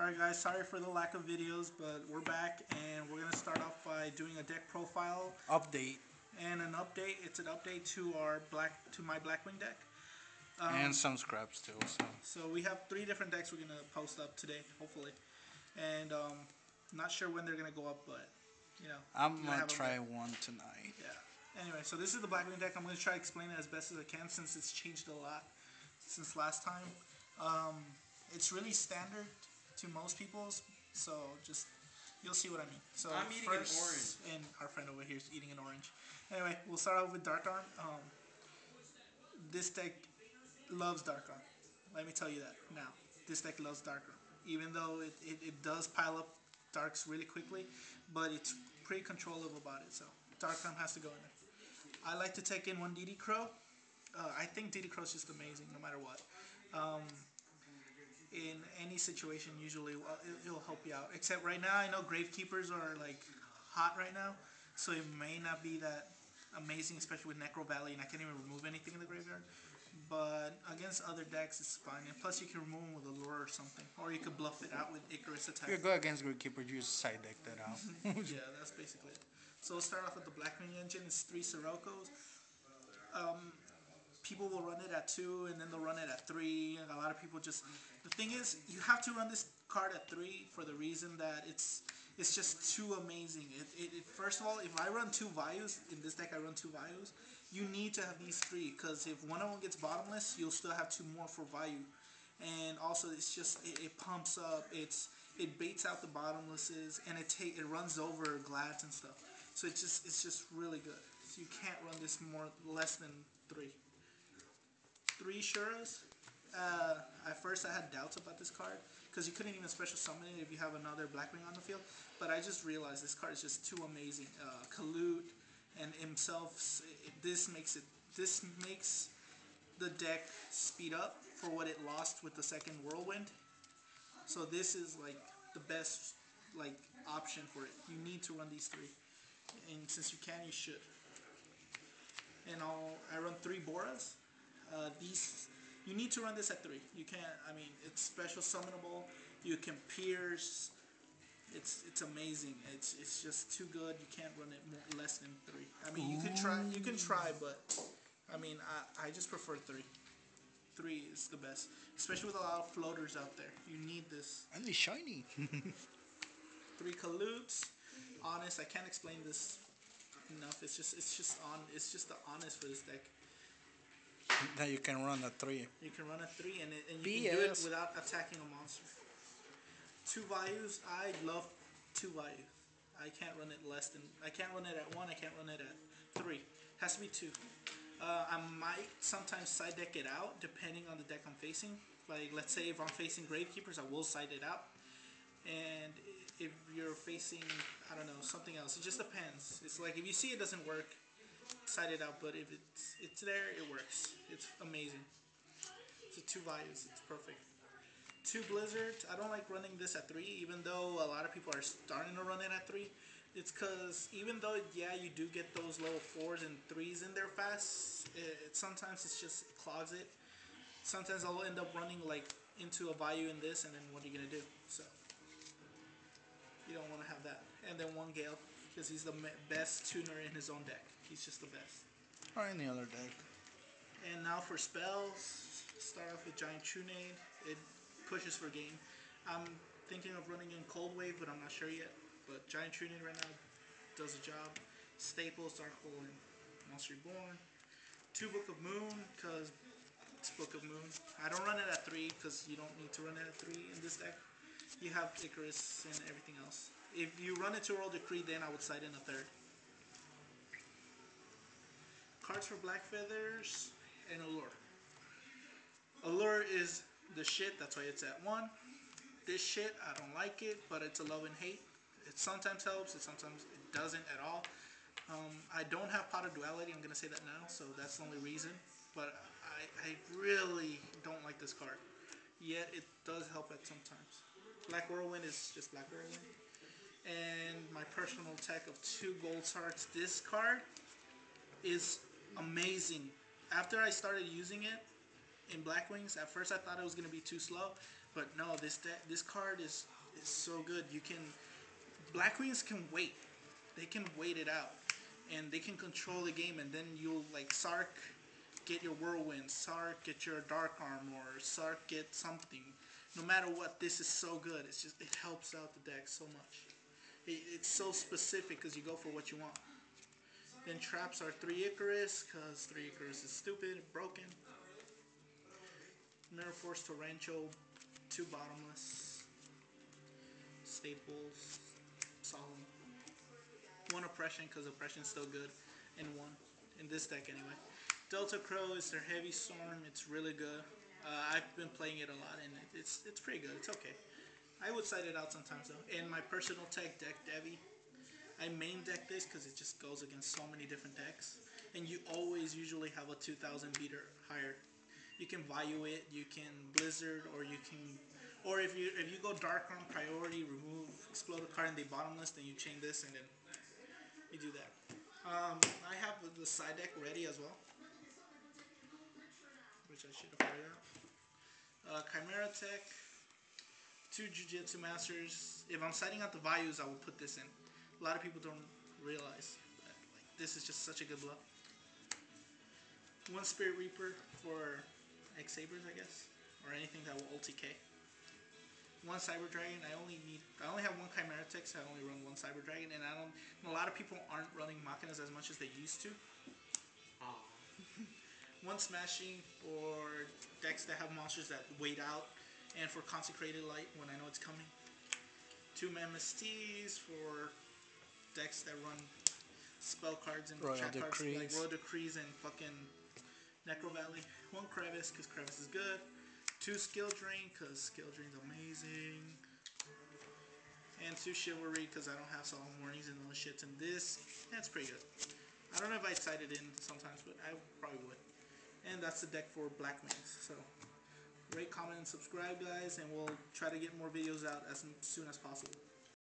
Alright guys, sorry for the lack of videos, but we're back and we're going to start off by doing a deck profile update and an update. It's an update to my Blackwing deck. and some scraps too. So we have 3 different decks we're going to post up today, hopefully. And not sure when they're going to go up, but you know. I'm going to try one tonight. Yeah. Anyway, so this is the Blackwing deck. I'm going to try to explain it as best as I can since it's changed a lot since last time. It's really standard to most people's, so just you'll see what I mean. So I'm eating an orange, and our friend over here is eating an orange. Anyway, we'll start off with Dark Arm. This deck loves Dark Arm. Let me tell you that now. This deck loves Dark Arm, even though it does pile up darks really quickly, but it's pretty controllable about it. So Dark Arm has to go in there. I like to take in one DD Crow. I think DD Crow is just amazing, no matter what. In any situation, usually it'll help you out. Except right now, I know Gravekeepers are like hot right now, so it may not be that amazing, especially with Necro Valley, and I can't even remove anything in the graveyard. But against other decks, it's fine. And plus, you can remove them with Allure or something, or you could bluff it out with Icarus attack. If you go against Gravekeeper, you just side deck that out. Yeah, that's basically it. So we'll start off with the Blackwing engine. It's 3 Siroccos. People will run it at 2, and then they'll run it at 3. And a lot of people just... The thing is, you have to run this card at 3 for the reason that it's just too amazing. First of all, if I run 2 Vayus, in this deck I run 2 Vayus, you need to have these 3, because if one of them gets bottomless, you'll still have 2 more for Vayu. And also, it's just, it pumps up, it baits out the bottomlesses, and it runs over Glads and stuff. So it's just really good. So you can't run this less than 3. 3 Shuras. At first I had doubts about this card because you couldn't even special summon it if you have another Blackwing on the field, but I just realized this card is just too amazing. Kalut and himself, this makes the deck speed up for what it lost with the second Whirlwind. So this is like the best option for it. You need to run these 3, and since you can, you should. And I run 3 Boras. You need to run this at 3. You can't. I mean, it's special summonable. You can pierce. It's amazing. It's just too good. You can't run it less than 3. I mean, you can try. You can try, but I mean, I just prefer 3. 3 is the best, especially with a lot of floaters out there. You need this. And it's shiny. 3 Kaluts. Honest. I can't explain this enough. It's just the honest for this deck. That you can run at 3. You can run at 3, and you can do it without attacking a monster. 2 Vayus. I love 2 Vayus. I can't run it less than. I can't run it at 1. I can't run it at 3. Has to be 2. I might sometimes side deck it out depending on the deck I'm facing. Like, let's say if I'm facing Gravekeepers, I will side it out. And if you're facing, I don't know, something else, it just depends. It's like if you see it doesn't work, side it out, but if it's there, it works. It's amazing. So 2 Vayus, it's perfect. 2 Blizzards. I don't like running this at 3, even though a lot of people are starting to run it at 3. It's because even though, yeah, you do get those level 4s and 3s in there fast, sometimes it clogs it. Sometimes I'll end up running like into a Vayu in this, and then what are you gonna do? So you don't want to have that. And then 1 Gale, because he's the best tuner in his own deck. He's just the best. Or any other deck. And now for spells, start off with Giant Trunade. It pushes for game. I'm thinking of running in Cold Wave, but I'm not sure yet. But Giant Trunade right now does a job. Staples, Dark Hole, and Monster Reborn. 2 Book of Moon, because it's Book of Moon. I don't run it at 3, because you don't need to run it at 3 in this deck. You have Icarus and everything else. If you run it to Royal Decree, then I would side in a 3rd. Cards for Black Feathers and Allure. Allure is the shit, that's why it's at 1. This shit, I don't like it, but it's a love and hate. It sometimes helps, sometimes it doesn't at all. I don't have Pot of Duality, I'm going to say that now, so that's the only reason. But I really don't like this card. Yet it does help at sometimes. Black Whirlwind is just Black Whirlwind. And my personal tech of 2 Gold Hearts. This card is amazing. After I started using it in Blackwings, at first I thought it was going to be too slow, But no, this card is so good. Blackwings can wait. They can wait it out, and they can control the game. And then you'll like Sark get your Whirlwind, Sark get your Dark Arm, or Sark get something. No matter what, this is so good. It helps out the deck so much. It's so specific because you go for what you want. Then traps are 3 Icarus, because 3 Icarus is stupid, broken. Mirror Force Torrential, 2 Bottomless. Staples, Solemn. 1 Oppression, because Oppression's still good. And 1, in this deck anyway. Delta Crow is their Heavy Storm, it's really good. I've been playing it a lot, and it's pretty good, it's okay. I would side it out sometimes though. And my personal tech deck, Devi. I main deck this because it just goes against so many different decks, and you always usually have a 2,000 beat or higher. You can Vayu it, you can Blizzard, or you can, or if you go Dark Arm priority, remove, explode a card and they bottomless, then you chain this and then you do that. I have the side deck ready as well, which I should have figured out. Chimera Tech, 2 Jujitsu Masters. If I'm siding out the Vayus, I will put this in. A lot of people don't realize that this is just such a good bluff. 1 Spirit Reaper for X-Sabers, I guess, or anything that will ulti K. 1 Cyber Dragon. I only have 1 Chimera Tech, so I only run 1 Cyber Dragon, and a lot of people aren't running Machinas as much as they used to. 1 Smashing for decks that have monsters that wait out, and for Consecrated Light when I know it's coming. 2 MSTs for decks that run spell cards and Royal chat cards Decrees. like Royal Decrees and fucking Necro Valley. 1 Crevice because Crevice is good. 2 Skill Drain because Skill Drain's amazing. And 2 Chivalry because I don't have Solemn Warnings and all the shits in this. That's pretty good. I don't know if I'd cite it in sometimes, but I probably would. And that's the deck for Blackwings. So rate, comment, and subscribe, guys, and we'll try to get more videos out as soon as possible.